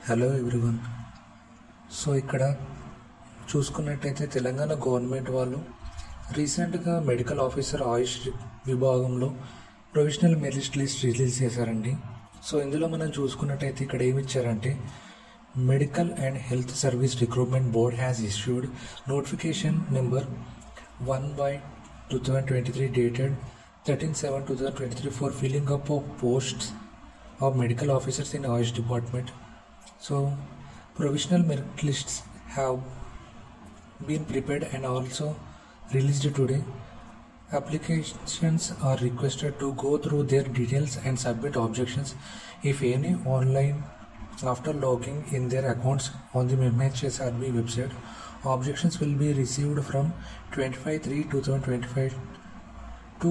Hello everyone. So ఇక్కడ చూసుకున్నట్టయితే Telangana government వాళ్ళు రీసెంట్గా మెడికల్ ఆఫీసర్ ఆయుష్ విభాగంలో ప్రొవిజనల్ మెరిట్ లిస్ట్ రిలీజ్ చేశారండి. సో ఇందులో మనం చూసుకున్నట్టయితే ఇక్కడ ఏమి ఇచ్చారంటే medical and health service recruitment board has issued notification number 1/2023 dated 13/7/2023 for filling up of posts of medical officers in Ayush department. So provisional merit lists have been prepared and also released today. Applications are requested to go through their details and submit objections if any online after logging in their accounts on the MHSRB website. Objections will be received from 25/3/2025 to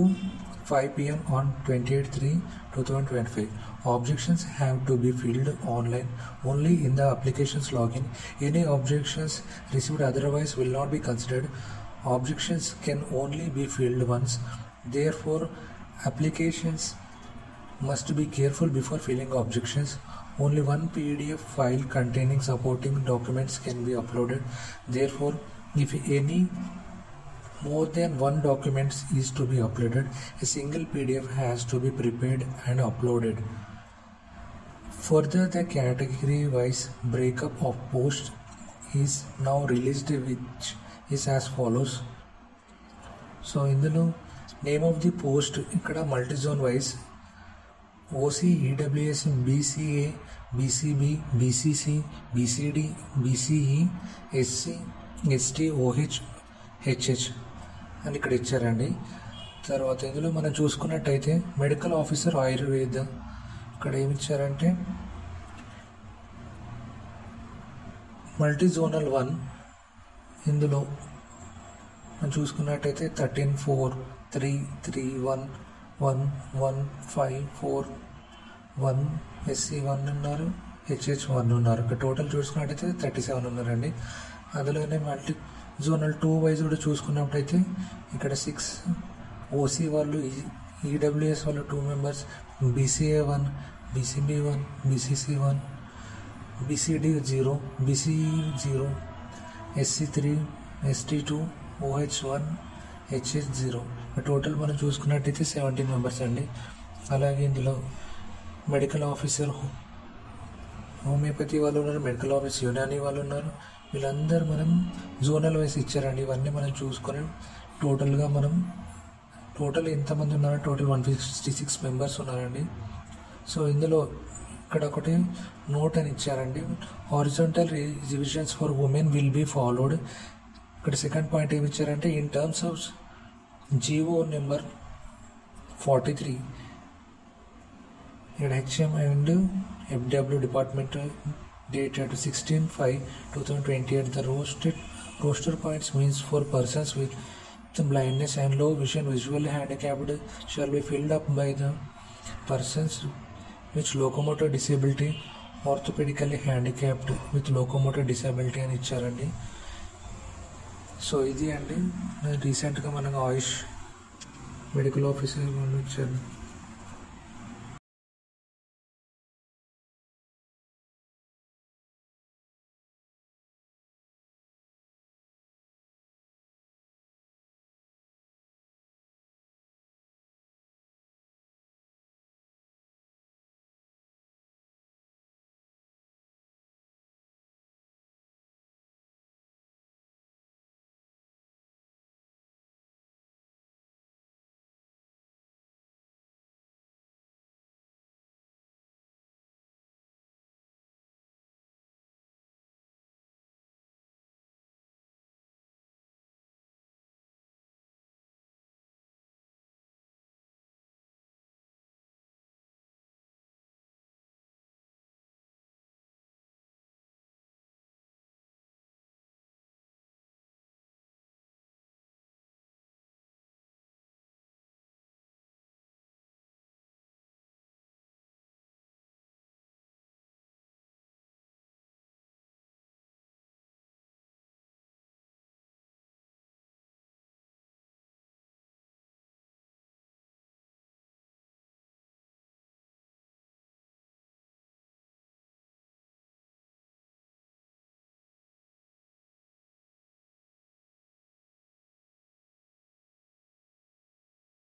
5 p.m. on 28/3/2025. Objections have to be filled online only in the application's login. Any objections received otherwise will not be considered. Objections can only be filled once. Therefore, applications must be careful before filling objections. Only one PDF file containing supporting documents can be uploaded. Therefore, if any more than one document is to be uploaded, a single PDF has to be prepared and uploaded. Further, the category-wise breakup of posts is now released, which is as follows. So, ఇందులో name of the post ఇక్కడ multizone wise OC, EWS, BCA, BCB, BCC, BCD, BCE, SC, ST, OH, HH అని ఇక్కడ ఇచ్చారండి. తర్వాత ఇందులో మనం చూసుకున్నట్టయితే medical officer Ayurveda ఇక్కడ ఏమి ఇచ్చారంటే మల్టీజోనల్ 1. ఇందులో మనం చూసుకున్నట్టయితే 13/4/3/1/1/5/4/1 ఎస్సీ 1 ఉన్నారు, హెచ్హెచ్ 1 ఉన్నారు. ఇక్కడ టోటల్ చూసుకున్నట్టయితే 37 ఉన్నారండి. అందులోనే జోనల్ 2 వైజ్ కూడా చూసుకున్నప్పుడైతే ఇక్కడ 6 ఓసీ వాళ్ళు, ఈడబ్ల్యూఎస్ వాళ్ళు 2 members, BCA 1, BCB 1, BCC 1, BCD 0, BCE 0, SC 3, ST 2, OH 1, HH 0. Total మనం చూసుకున్నట్టయితే 17 మెంబర్స్ అండి. అలాగే ఇందులో మెడికల్ ఆఫీసర్ హోమియోపతి వాళ్ళు ఉన్నారు, మెడికల్ ఆఫీసర్ యునానీ వాళ్ళు ఉన్నారు. వీళ్ళందరూ మనం జోనల్ వైజ్ ఇచ్చారండి. ఇవన్నీ మనం చూసుకొని టోటల్గా మనం టోటల్ ఎంతమంది ఉన్నారో టోటల్ 166 మెంబర్స్ ఉన్నారండి. సో ఇందులో ఇక్కడ ఒకటి నోట్ అని ఇచ్చారండి. Horizontal revisions for women will be followed. ఇక్కడ సెకండ్ పాయింట్ ఏమి ఇచ్చారంటే in terms of GO number 43 ఇక్కడ HM and FW department dated 16/5/2028. The roster points means for persons with blindness and low vision, visually handicapped shall be filled up by the persons with locomotor disability, orthopedically handicapped with locomotor disability అని ఇచ్చారండి. So ఇది అండి రీసెంట్గా మనకు ఆయుష్ medical officer వాళ్ళు ఇచ్చారు.